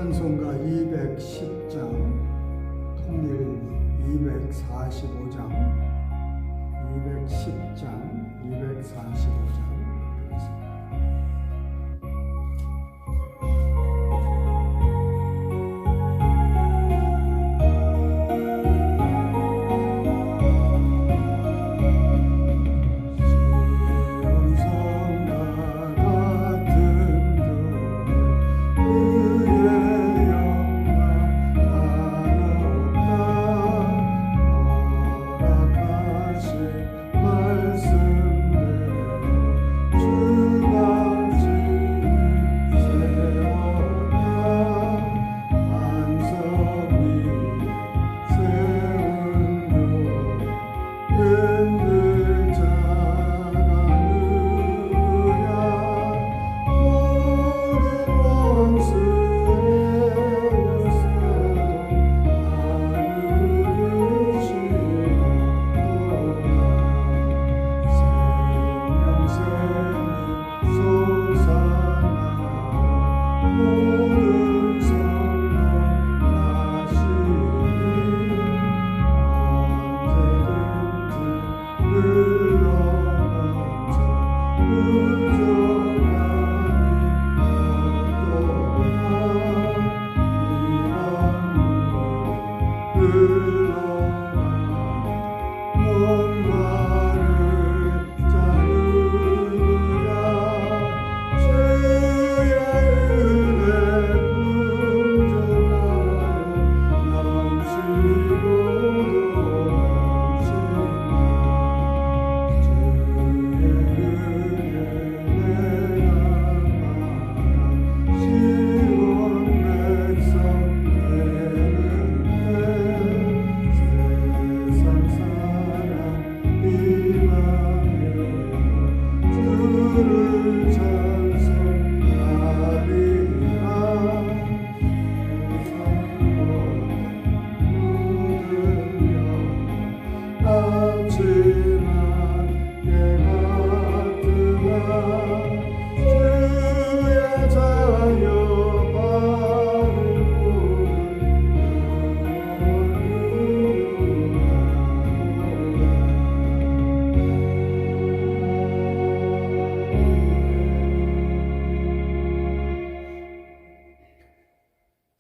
찬송가 210장, 통일 245장, 210장, 245장 되겠습니다.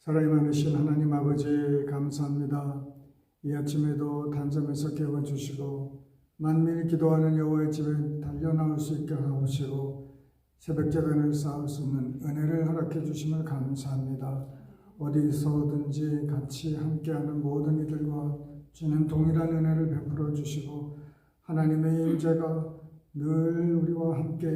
사랑이 많으신 하나님 아버지 감사합니다. 이 아침에도 단잠에서 깨워주시고 만민이 기도하는 여호와의 집에 달려나올 수 있게 하시고 새벽 제단을 쌓을 수 있는 은혜를 허락해 주심을 감사합니다. 어디서든지 같이 함께하는 모든 이들과 주님 동일한 은혜를 베풀어 주시고 하나님의 임재가 늘 우리와 함께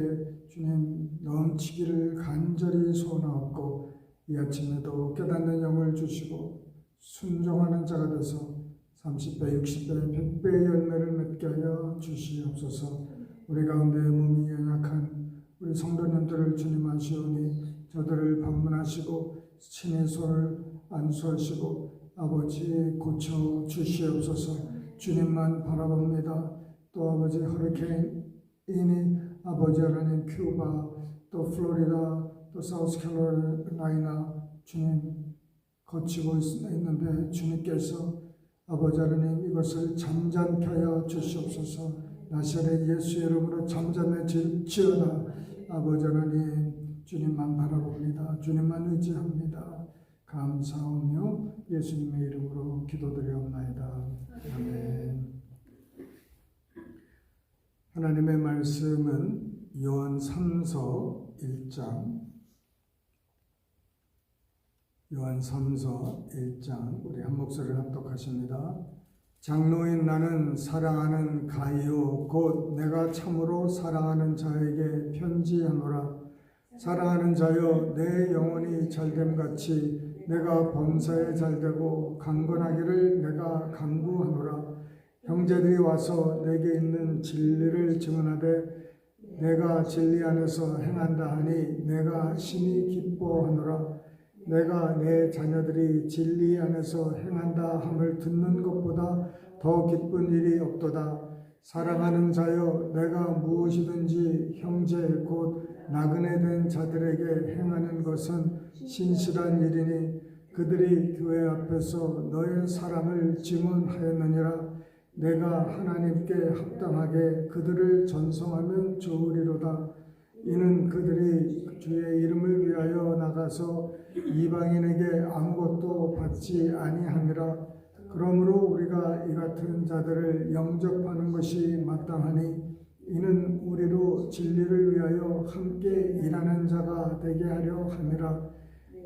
주님 넘치기를 간절히 소원하옵고 이 아침에도 깨닫는 영을 주시고 순종하는 자가 돼서 30배, 60배, 100배의 열매를 맺게 하여 주시옵소서. 우리 가운데 몸이 연약한 우리 성도님들을 주님 아시오니 저들을 방문하시고 친히 손을 안수하시고 아버지 고쳐 주시옵소서. 주님만 바라봅니다. 또 아버지 허리케인이 아버지 하나님 큐바 또 플로리다 또 사우스캐롤라이나 주님 거치고 있는데 주님께서 아버지 하나님 이것을 잠잠케 하여 주시옵소서. 나사렛 예수의 이름으로 잠잠해질지어다. 아버지 하나님 주님만 바라봅니다. 주님만 의지합니다. 감사하며 예수님의 이름으로 기도드리옵나이다. 아멘. 하나님의 말씀은 요한 3서 1장 요한 3서 1장 우리 한 목소리를 합독하십니다. 장로인 나는 사랑하는 가이오 곧 내가 참으로 사랑하는 자에게 편지하노라. 사랑하는 자여 내 영혼이 잘됨같이 내가 범사에 잘되고 강건하기를 내가 간구하노라. 형제들이 와서 내게 있는 진리를 증언하되 내가 진리 안에서 행한다 하니 내가 심히 기뻐하노라. 내가 내 자녀들이 진리 안에서 행한다 함을 듣는 것보다 더 기쁜 일이 없도다. 사랑하는 자여, 내가 무엇이든지 형제 곧 나그네 된 자들에게 행하는 것은 신실한 일이니 그들이 교회 앞에서 너의 사랑을 증언하였느니라. 내가 하나님께 합당하게 그들을 전송하면 좋으리로다. 이는 그들이 주의 이름을 위하여 나가서 이방인에게 아무것도 받지 아니함이라. 그러므로 우리가 이 같은 자들을 영접하는 것이 마땅하니 이는 우리로 진리를 위하여 함께 일하는 자가 되게 하려 함이라.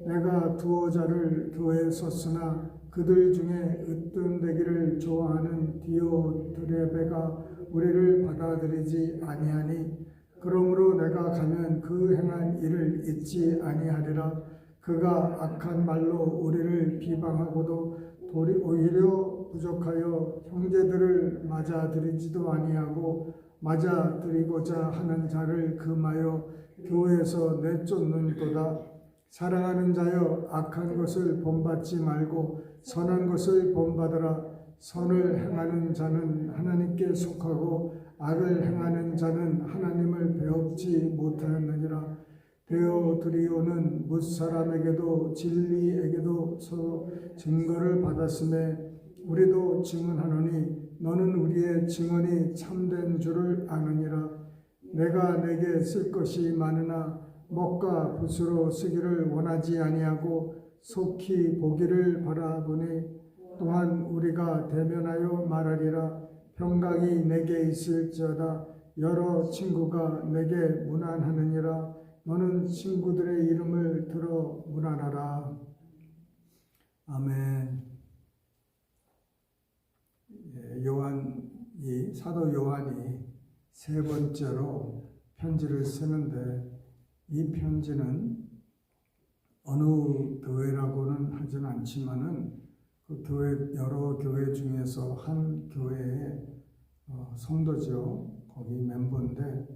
내가 두어 자를 교회에 섰으나 그들 중에 으뜸되기를 좋아하는 디오드레베가 우리를 받아들이지 아니하니 그러므로 내가 가면 그 행한 일을 잊지 아니하리라. 그가 악한 말로 우리를 비방하고도 오히려 부족하여 형제들을 맞아들이지도 아니하고 맞아들이고자 하는 자를 금하여 교회에서 내쫓는도다. 사랑하는 자여, 악한 것을 본받지 말고 선한 것을 본받으라. 선을 행하는 자는 하나님께 속하고 악을 행하는 자는 하나님을 배웁지 못하였느니라. 데오드리오는 뭇사람에게도 진리에게도 서로 증거를 받았음에 우리도 증언하노니 너는 우리의 증언이 참된 줄을 아느니라. 내가 내게 쓸 것이 많으나 먹과 붓으로 쓰기를 원하지 아니하고 속히 보기를 바라보니 또한 우리가 대면하여 말하리라. 평강이 내게 있을지어다. 여러 친구가 내게 문안하느니라. 너는 친구들의 이름을 들어 문안하라. 아멘. 사도 요한이 세 번째로 편지를 쓰는데 이 편지는 어느 교회라고는 하진 않지만은 그 교회 여러 교회 중에서 한 교회의 성도죠. 거기 member인데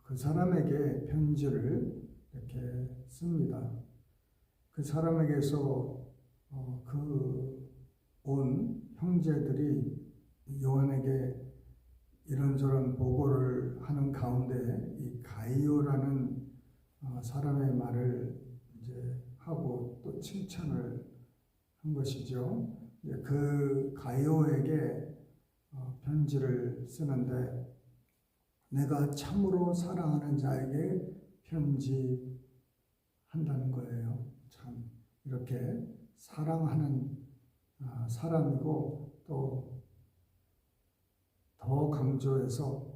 그 사람에게 편지를 이렇게 씁니다. 그 사람에게서 그 온 형제들이 요한에게 이런저런 보고를 하는 가운데 이 가이오라는 사람의 말을 이제 하고 또 칭찬을 한 것이죠. 그 가이오에게 편지를 쓰는데 내가 참으로 사랑하는 자에게 편지한다는 거예요. 참 이렇게 사랑하는 사람이고 또 더 강조해서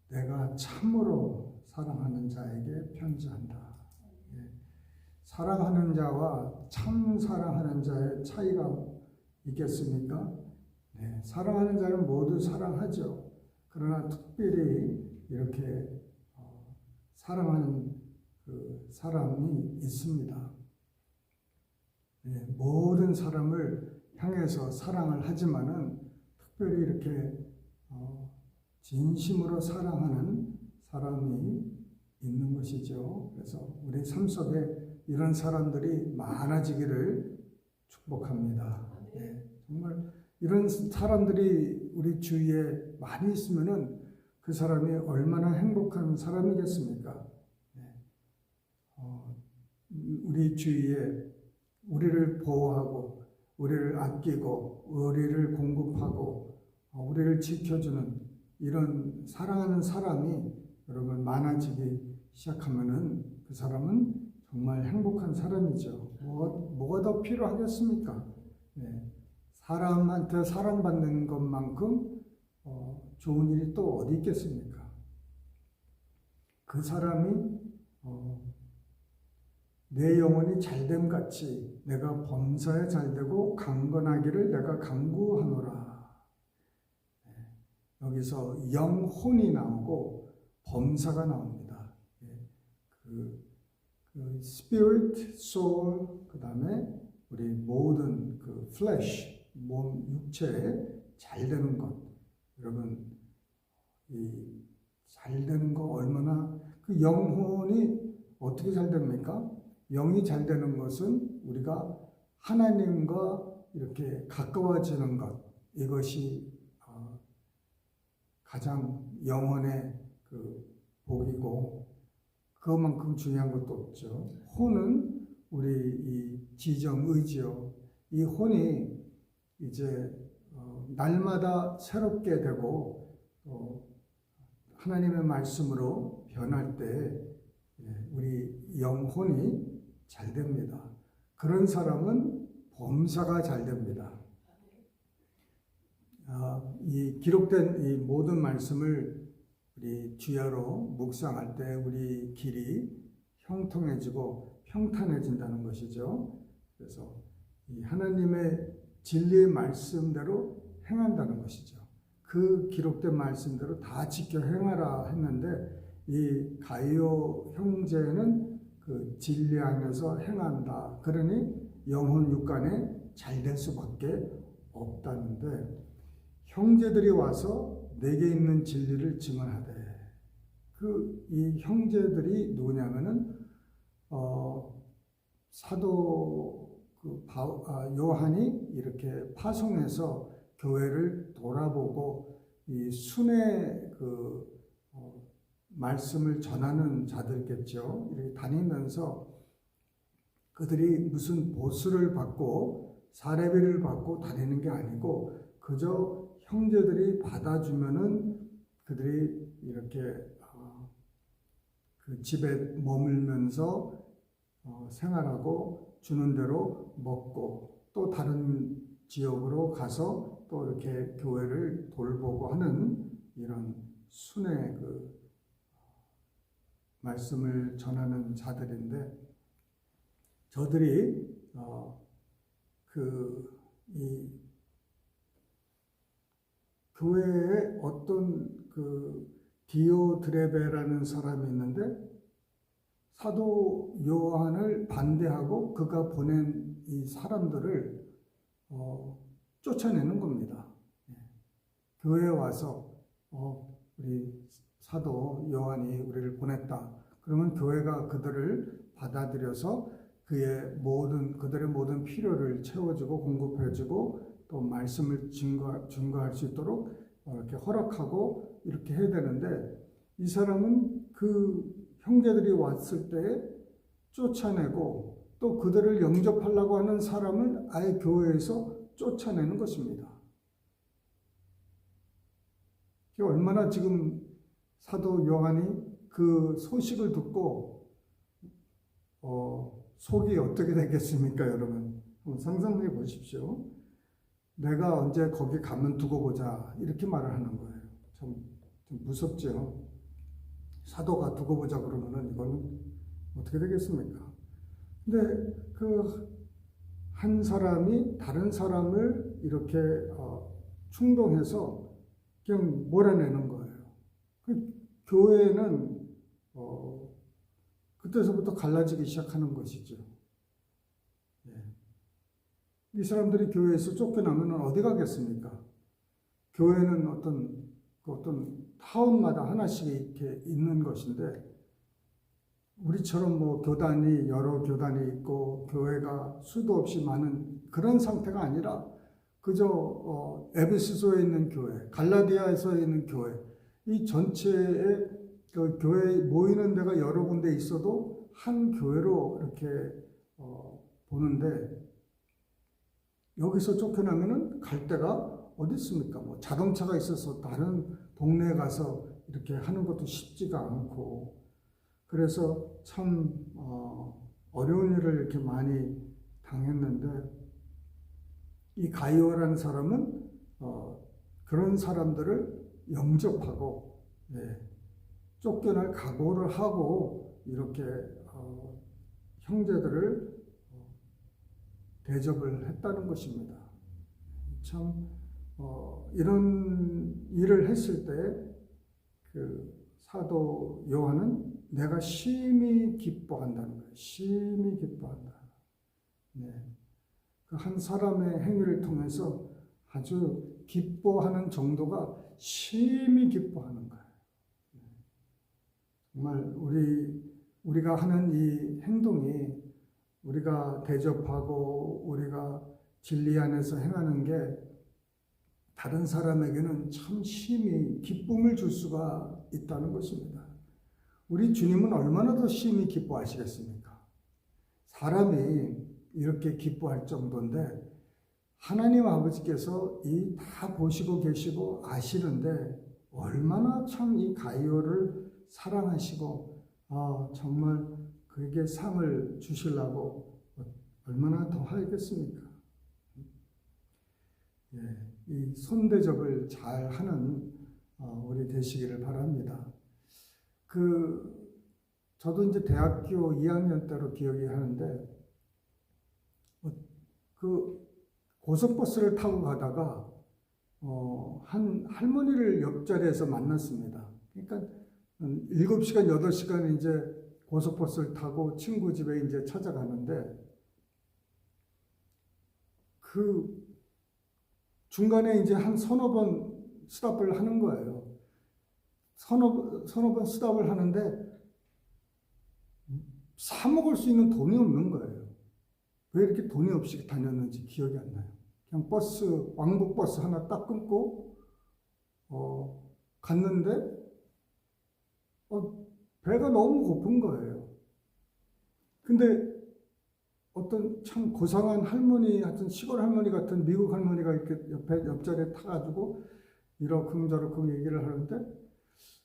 내가 참으로 사랑하는 자에게 편지한다. 사랑하는 자와 참 사랑하는 자의 차이가 있겠습니까? 네, 사랑하는 자는 모두 사랑하죠. 그러나 특별히 이렇게 사랑하는 그 사람이 있습니다. 네, 모든 사람을 향해서 사랑을 하지만은 특별히 이렇게 진심으로 사랑하는 사람이 있는 것이죠. 그래서 우리 삶 속에 이런 사람들이 많아지기를 축복합니다. 네, 정말 이런 사람들이 우리 주위에 많이 있으면은 그 사람이 얼마나 행복한 사람이겠습니까? 네. 우리 주위에 우리를 보호하고 우리를 아끼고 우리를 공급하고 우리를 지켜주는 이런 사랑하는 사람이 여러분 많아지기 시작하면은 그 사람은 정말 행복한 사람이죠. 뭐가 더 필요하겠습니까? 네. 사람한테 사랑받는 것만큼 좋은 일이 또 어디 있겠습니까? 그 사람이 내 영혼이 잘됨 같이 내가 범사에 잘되고 강건하기를 내가 간구하노라. 여기서 영혼이 나오고 범사가 나옵니다. 그 spirit, soul, 그 다음에 우리 모든 그 flesh, 몸, 육체에 잘 되는 것. 여러분, 이 잘 되는 거 얼마나, 그 영혼이 어떻게 잘 됩니까? 영이 잘 되는 것은 우리가 하나님과 이렇게 가까워지는 것, 이것이 가장 영혼의 그 복이고 그것만큼 중요한 것도 없죠. 혼은 우리 이 지정의지요. 이 혼이 이제 날마다 새롭게 되고 하나님의 말씀으로 변할 때 우리 영혼이 잘 됩니다. 그런 사람은 범사가 잘 됩니다. 이 기록된 이 모든 말씀을 우리 주야로 묵상할 때 우리 길이 형통해지고 평탄해진다는 것이죠. 그래서 이 하나님의 진리의 말씀대로 행한다는 것이죠. 그 기록된 말씀대로 다 지켜 행하라 했는데 이 가이오 형제는 그 진리 안에서 행한다. 그러니 영혼 육간에 잘 될 수밖에 없다는데 형제들이 와서 내게 있는 진리를 증언하되 이 형제들이 누구냐면은 사도 요한이 이렇게 파송해서 교회를 돌아보고 이 순회 말씀을 전하는 자들겠죠. 이렇게 다니면서 그들이 무슨 보수를 받고 사례비를 받고 다니는 게 아니고 그저 형제들이 받아주면은 그들이 이렇게 그 집에 머물면서 생활하고 주는 대로 먹고 또 다른 지역으로 가서 또 이렇게 교회를 돌보고 하는 이런 순회 말씀을 전하는 자들인데 저들이 이 교회에 어떤 디오드레베라는 사람이 있는데 사도 요한을 반대하고 그가 보낸 이 사람들을 쫓아내는 겁니다. 교회에 와서 우리 사도 요한이 우리를 보냈다. 그러면 교회가 그들을 받아들여서 그들의 모든 필요를 채워주고 공급해주고 또 말씀을 증거할 수 있도록 이렇게 허락하고 이렇게 해야 되는데 이 사람은 그 형제들이 왔을 때 쫓아내고 또 그들을 영접하려고 하는 사람을 아예 교회에서 쫓아내는 것입니다. 얼마나 지금 사도 요한이 그 소식을 듣고 속이 어떻게 되겠습니까, 여러분? 한번 상상해 보십시오. 내가 언제 거기 가면 두고 보자 이렇게 말을 하는 거예요. 좀 무섭죠. 사도가 두고 보자 그러면은 이건 어떻게 되겠습니까? 근데 한 사람이 다른 사람을 이렇게 충동해서 그냥 몰아내는 거예요. 교회는 그때서부터 갈라지기 시작하는 것이죠. 이 사람들이 교회에서 쫓겨나면 어디 가겠습니까? 교회는 어떤 타운마다 하나씩 이렇게 있는 것인데 우리처럼 여러 교단이 있고 교회가 수도 없이 많은 그런 상태가 아니라 그저 에베소서에 있는 교회, 갈라디아에서 있는 교회, 이 전체의 그 교회에 모이는 데가 여러 군데 있어도 한 교회로 이렇게 보는데 여기서 쫓겨나면은 갈 데가 어디 있습니까? 자동차가 있어서 다른 동네에 가서 이렇게 하는 것도 쉽지가 않고 그래서 참 어려운 일을 이렇게 많이 당했는데 이 가이오라는 사람은 그런 사람들을 영접하고 쫓겨날 각오를 하고 이렇게 형제들을 대접을 했다는 것입니다. 참 이런 일을 했을 때 그 사도 요한은 내가 심히 기뻐한다는 거예요. 심히 기뻐한다. 그 한 사람의 행위를 통해서 아주 기뻐하는 정도가 심히 기뻐하는 거예요. 정말 우리가 하는 이 행동이 우리가 대접하고 우리가 진리 안에서 행하는 게 다른 사람에게는 참 심히 기쁨을 줄 수가 있다는 것입니다. 우리 주님은 얼마나 더 심히 기뻐하시겠습니까? 사람이 이렇게 기뻐할 정도인데 하나님 아버지께서 이 다 보시고 계시고 아시는데 얼마나 참 이 가이오를 사랑하시고 정말 그에게 상을 주시려고 얼마나 더 하겠습니까? 예, 이 손대접을 잘 하는 우리 되시기를 바랍니다. 저도 이제 대학교 2학년 때로 기억이 하는데 고속버스를 타고 가다가 한 할머니를 옆자리에서 만났습니다. 그러니까 7시간, 8시간 이제 고속버스를 타고 친구 집에 이제 찾아가는데 그 중간에 이제 한 서너 번 스탑을 하는 거예요. 서너 번 스탑을 하는데 사 먹을 수 있는 돈이 없는 거예요. 왜 이렇게 돈이 없이 다녔는지 기억이 안 나요. 그냥 왕복 버스 하나 딱 끊고 갔는데 배가 너무 고픈 거예요. 근데 어떤 참 고상한 할머니, 하여튼 시골 할머니 같은 미국 할머니가 이렇게 옆자리에 타가지고 이러쿵저러쿵 얘기를 하는데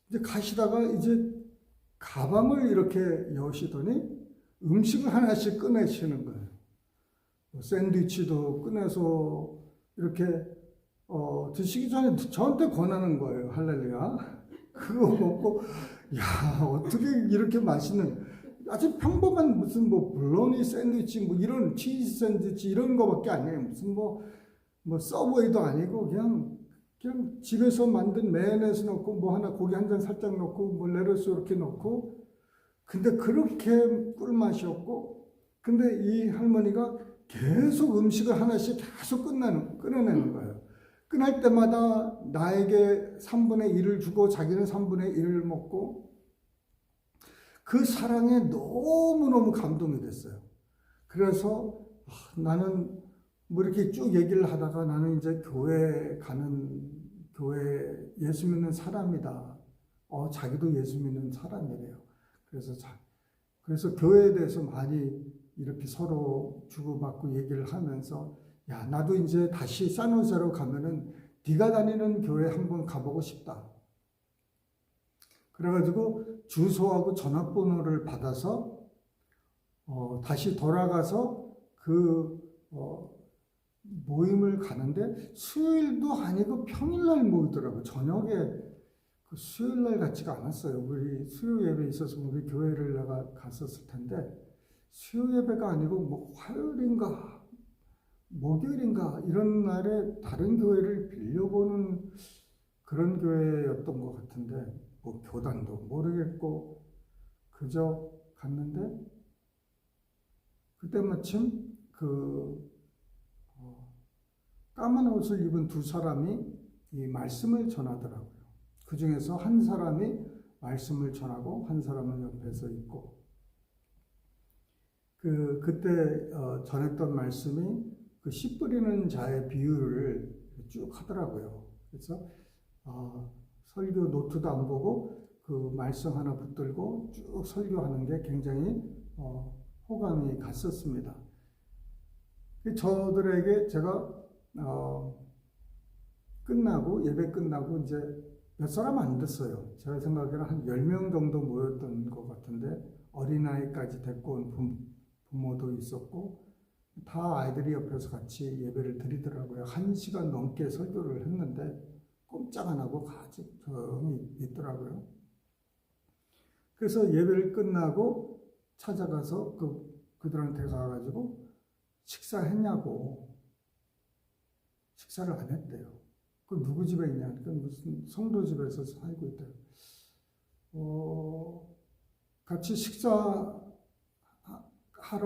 이제 가시다가 이제 가방을 이렇게 여시더니 음식을 하나씩 꺼내시는 거예요. 샌드위치도 꺼내서 이렇게 드시기 전에 저한테 권하는 거예요. 할렐루야. 그거 먹고 야 어떻게 이렇게 맛있는 아주 평범한 무슨 블로니 샌드위치 이런 치즈 샌드위치 이런 거밖에 아니에요. 무슨 서브웨이도 아니고 그냥 집에서 만든 메요네즈 넣고 하나 고기 한 장 살짝 넣고 레터스 이렇게 넣고 근데 그렇게 꿀맛이었고 근데 이 할머니가 계속 음식을 하나씩 계속 꺼내내는 거예요. 끝날 때마다 나에게 3분의 1을 주고 자기는 3분의 1을 먹고 그 사랑에 너무너무 감동이 됐어요. 그래서 나는 이렇게 쭉 얘기를 하다가 나는 이제 교회 예수 믿는 사람이다. 자기도 예수 믿는 사람이래요. 그래서 교회에 대해서 많이 이렇게 서로 주고받고 얘기를 하면서 야 나도 이제 다시 산호세로 가면은 네가 다니는 교회 한번 가보고 싶다. 그래가지고 주소하고 전화번호를 받아서 다시 돌아가서 모임을 가는데 수요일도 아니고 평일날 모이더라고요. 저녁에 수요일날 같지가 않았어요. 우리 수요 예배 있어서 우리 교회를 내가 갔었을 텐데 수요 예배가 아니고 화요일인가 목요일인가 이런 날에 다른 교회를 빌려보는 그런 교회였던 것 같은데 교단도 모르겠고 그저 갔는데 그때 마침 까만 옷을 입은 두 사람이 이 말씀을 전하더라고요. 그 중에서 한 사람이 말씀을 전하고 한 사람은 옆에서 있고 그때 전했던 말씀이 씨 뿌리는 자의 비유를 쭉 하더라고요. 그래서 설교 노트도 안 보고 그 말씀 하나 붙들고 쭉 설교하는 게 굉장히 호감이 갔었습니다. 저들에게 제가 예배 끝나고 이제 몇 사람 안 됐어요. 제가 생각에는 한 10명 정도 모였던 것 같은데 어린아이까지 데리고 온 부모도 있었고 다 아이들이 옆에서 같이 예배를 드리더라고요. 1시간 넘게 설교를 했는데 꼼짝 안 하고 같이 조용히 있더라고요. 그래서 예배를 끝나고 찾아가서 그들한테 가가지고 식사했냐고 식사를 안 했대요. 누구 집에 있냐? 무슨 성도 집에서 살고 있대요. 같이 식사하러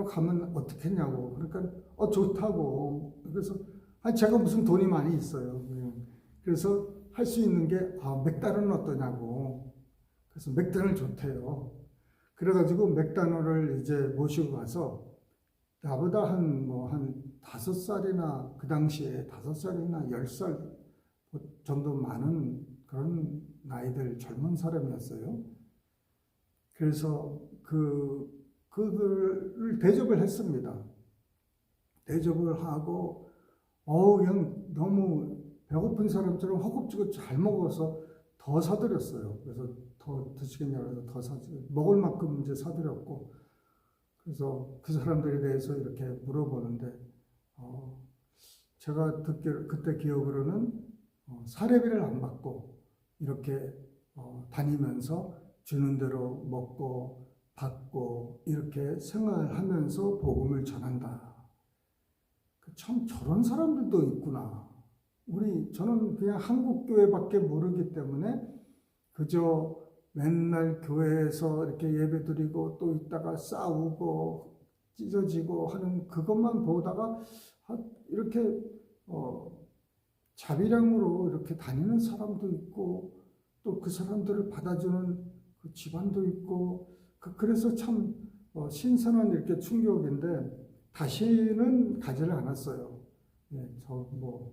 가면 어떻겠냐고. 그러니까 좋다고. 그래서 제가 무슨 돈이 많이 있어요. 그래서 할 수 있는 게 맥달은 어떠냐고. 그래서 맥달을 좋대요. 그래가지고 맥다노를 이제 모시고 가서 나보다 한 5살이나 그 당시에 5살이나 10살 좀 더 많은 그런 나이들 젊은 사람이었어요. 그래서 그들을 대접을 했습니다. 대접을 하고 그냥 너무 배고픈 사람처럼 허겁지겁 잘 먹어서 더 사드렸어요. 그래서 더 드시겠냐고 해서 더 먹을 만큼 이제 사드렸고, 그래서 그 사람들에 대해서 이렇게 물어보는데 제가 그때 기억으로는 사례비를 안 받고 이렇게 다니면서 주는 대로 먹고 받고 이렇게 생활하면서 복음을 전한다. 참 저런 사람들도 있구나. 저는 그냥 한국 교회밖에 모르기 때문에 그저 맨날 교회에서 이렇게 예배드리고 또 있다가 싸우고 찢어지고 하는 그것만 보다가 이렇게 자비량으로 이렇게 다니는 사람도 있고 또 그 사람들을 받아주는 그 집안도 있고 그래서 참 신선한 이렇게 충격인데 다시는 가지를 않았어요. 저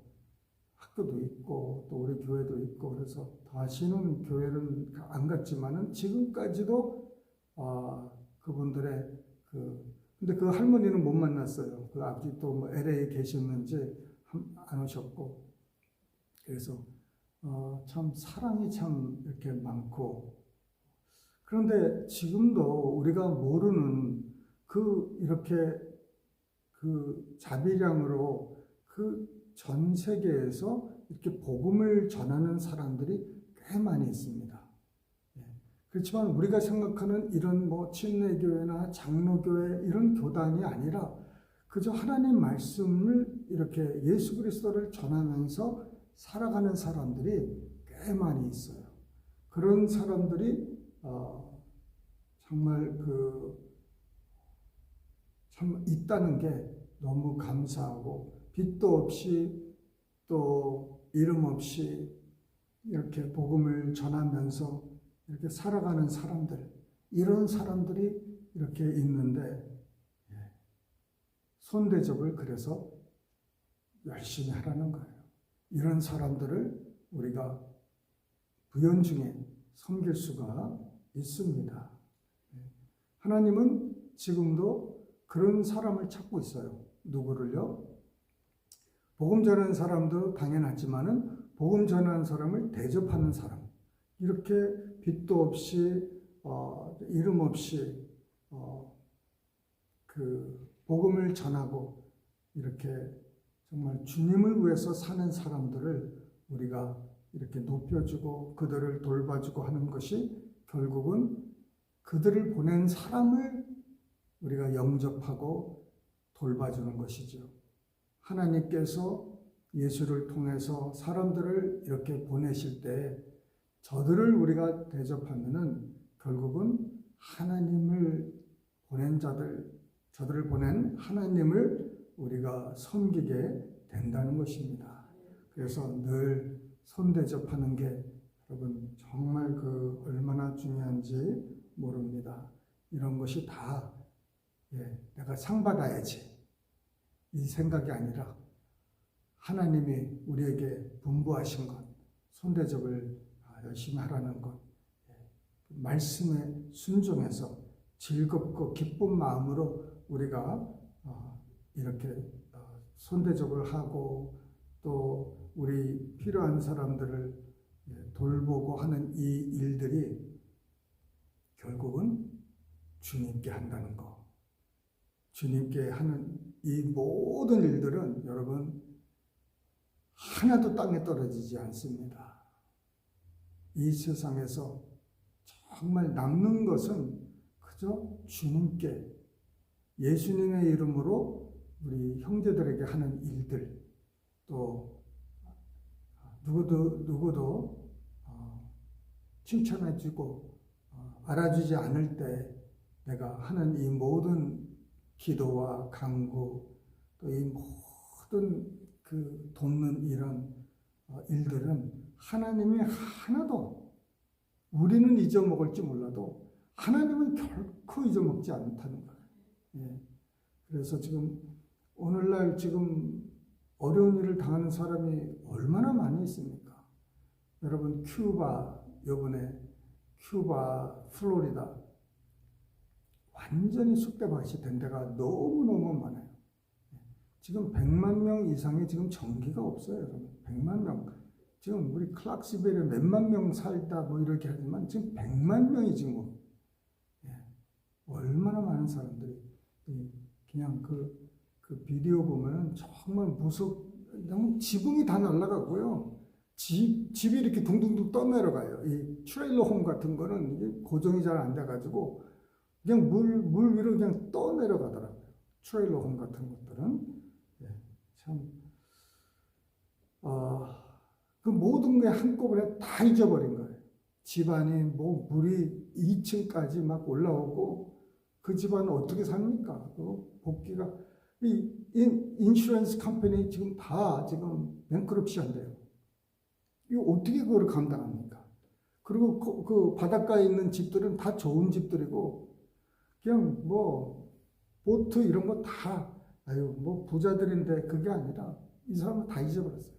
학교도 있고 또 우리 교회도 있고 그래서 다시는 교회는 안 갔지만은 지금까지도 그분들의 근데 그 할머니는 못 만났어요. 그 아직도 LA에 계셨는지 안 오셨고 그래서 참 사랑이 참 이렇게 많고 그런데 지금도 우리가 모르는 이렇게 자비량으로 전 세계에서 이렇게 복음을 전하는 사람들이 꽤 많이 있습니다. 그렇지만 우리가 생각하는 이런 침례교회나 장로교회 이런 교단이 아니라 그저 하나님 말씀을 이렇게 예수 그리스도를 전하면서 살아가는 사람들이 꽤 많이 있어요. 그런 사람들이 정말 참 있다는 게 너무 감사하고 빚도 없이 또 이름 없이 이렇게 복음을 전하면서 이렇게 살아가는 사람들, 이런 사람들이 이렇게 있는데 손대접을 그래서 열심히 하라는 거예요. 이런 사람들을 우리가 부연중에 섬길 수가 있습니다. 하나님은 지금도 그런 사람을 찾고 있어요. 누구를요? 복음 전하는 사람도 당연하지만은 복음 전하는 사람을 대접하는 사람. 이렇게 빚도 없이 이름 없이 복음을 전하고 이렇게 정말 주님을 위해서 사는 사람들을 우리가 이렇게 높여주고 그들을 돌봐주고 하는 것이 결국은 그들을 보낸 사람을 우리가 영접하고 돌봐주는 것이죠. 하나님께서 예수를 통해서 사람들을 이렇게 보내실 때 저들을 우리가 대접하면은 결국은 하나님을 보낸 저들을 보낸 하나님을 우리가 섬기게 된다는 것입니다. 그래서 늘 손대접하는 게 여러분 정말 얼마나 중요한지 모릅니다. 이런 것이 다 내가 상 받아야지 이 생각이 아니라 하나님이 우리에게 분부하신 것, 손대접을 열심히 하라는 것, 말씀에 순종해서 즐겁고 기쁜 마음으로 우리가 이렇게 손대접을 하고 또 우리 필요한 사람들을 돌보고 하는 이 일들이 결국은 주님께 한다는 거. 주님께 하는 이 모든 일들은 여러분 하나도 땅에 떨어지지 않습니다. 이 세상에서 정말 남는 것은 그저 주님께 예수님의 이름으로 우리 형제들에게 하는 일들, 또 누구도 칭찬해주고 알아주지 않을 때 내가 하는 이 모든 기도와 간구, 또 이 모든 돕는 이런 일들은 하나님이 하나도 우리는 잊어먹을지 몰라도 하나님은 결코 잊어먹지 않다는 거예요. 그래서 지금 오늘날 지금 어려운 일을 당하는 사람이 얼마나 많이 있습니까? 여러분 큐바, 요번에 큐바, 플로리다 완전히 쑥대밭이 된 데가 너무너무 많아요. 지금 100만 명 이상이 지금 전기가 없어요. 여러분. 100만 명. 지금 우리 클락스빌에 몇만 명 살다 뭐 이렇게 하지만 지금 100만 명이 지금 얼마나 많은 사람들이 그냥 그 비디오 보면은 정말 너무 지붕이 다 날아가고요. 집이 이렇게 둥둥둥 떠내려가요. 이 트레일러 홈 같은 거는 이게 고정이 잘 안 돼가지고 그냥 물 위로 그냥 떠내려가더라고요. 트레일러 홈 같은 것들은. 참, 그 모든 게 한꺼번에 다 잊어버린 거예요. 집안이 뭐 물이 2층까지 막 올라오고 그 집안은 어떻게 삽니까? 복귀가 이 인슈런스 컴퍼니 지금 다 지금 뱅크럽시 한대요. 이거 어떻게 그걸 감당합니까? 그리고 그 바닷가에 있는 집들은 다 좋은 집들이고 그냥 뭐 보트 이런 거 다 뭐 부자들인데 그게 아니라 이 사람은 다 잊어버렸어요.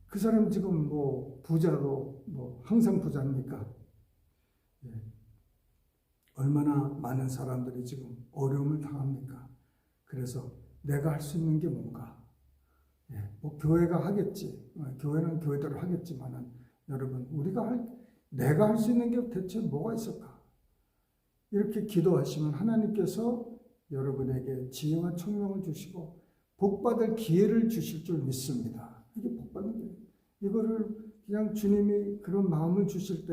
그 사람 지금 뭐 부자로 뭐 항상 부자입니까? 얼마나 많은 사람들이 지금 어려움을 당합니까? 그래서 내가 할 수 있는 게 뭔가? 뭐 교회가 하겠지. 교회는 교회대로 하겠지만은 여러분 내가 할 수 있는 게 대체 뭐가 있을까? 이렇게 기도하시면 하나님께서 여러분에게 지혜와 총명을 주시고 복받을 기회를 주실 줄 믿습니다. 이게 복받는 거예요. 이거를 그냥 주님이 그런 마음을 주실 때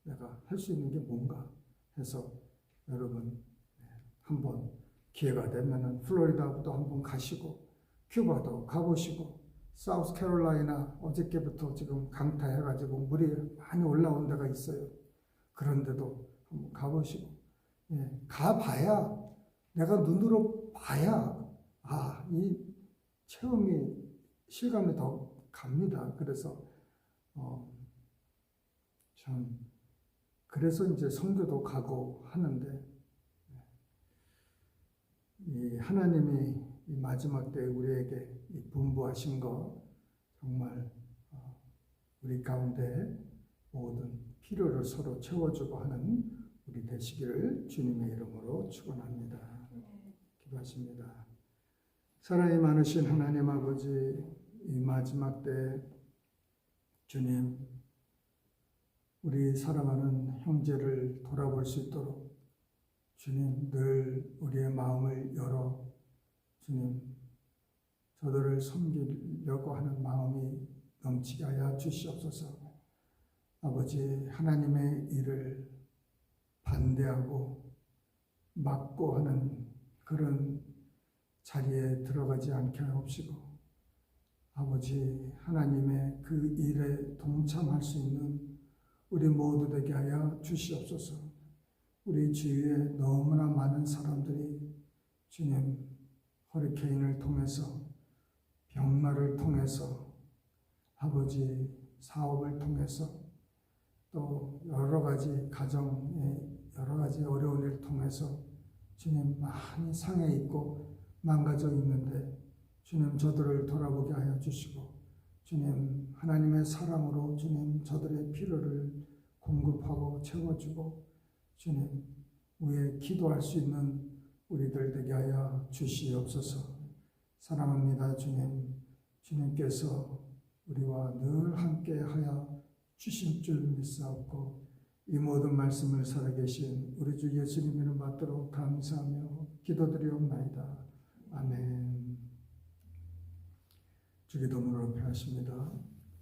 내가 할 수 있는 게 뭔가 해서 여러분 한번 기회가 되면은 플로리다도 한번 가시고 큐바도 가보시고 사우스캐롤라이나 어저께부터 지금 강타해가지고 물이 많이 올라온 데가 있어요. 그런데도 한번 가보시고 가봐야 내가 눈으로 봐야 이 체험이 실감이 더 갑니다. 그래서 참 그래서 이제 선교도 가고 하는데 이 하나님이 이 마지막 때 우리에게 이 분부하신 거 정말 우리 가운데 모든 필요를 서로 채워주고 하는 우리 되시기를 주님의 이름으로 축원합니다. 기도하십니다. 사랑이 많으신 하나님 아버지, 이 마지막 때 주님 우리 사랑하는 형제를 돌아볼 수 있도록 주님 늘 우리의 마음을 열어 주님 저들을 섬기려고 하는 마음이 넘치게 하여 주시옵소서. 아버지 하나님의 일을 반대하고 막고 하는 그런 자리에 들어가지 않게 하옵시고 아버지 하나님의 그 일에 동참할 수 있는 우리 모두 되게 하여 주시옵소서. 우리 주위에 너무나 많은 사람들이 주님 허리케인을 통해서 병마를 통해서 아버지 사업을 통해서 또 여러 가지 가정의 여러 가지 어려운 일을 통해서 주님 많이 상해 있고 망가져 있는데 주님 저들을 돌아보게 하여 주시고 주님 하나님의 사랑으로 주님 저들의 필요를 공급하고 채워주고 주님 위에 기도할 수 있는 우리들 되게 하여 주시옵소서. 사랑합니다 주님. 주님께서 우리와 늘 함께 하여 주실 줄 믿사옵고 이 모든 말씀을 살아계신 우리 주 예수님 이름 받도록 감사하며 기도드리옵나이다. 아멘. 주기도문으로 표하십니다.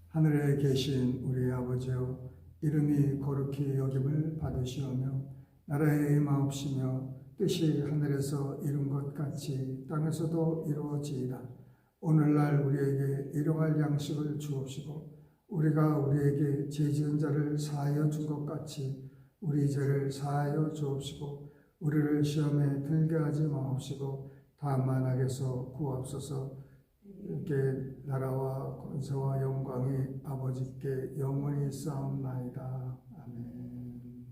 하늘에 계신 우리 아버지여 이름이 거룩히 여김을 받으시오며 나라의 임하옵시며 뜻이 하늘에서 이룬 것 같이 땅에서도 이루어지이다. 오늘날 우리에게 일용할 양식을 주옵시고 우리가 우리에게 죄지은 자를 사하여 준 것 같이 우리 죄를 사하여 주옵시고 우리를 시험에 들게 하지 마옵시고 다만 악에서 구하옵소서. 이렇게 나라와 권세와 영광이 아버지께 영원히 쌓옵나이다. 아멘.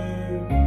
주님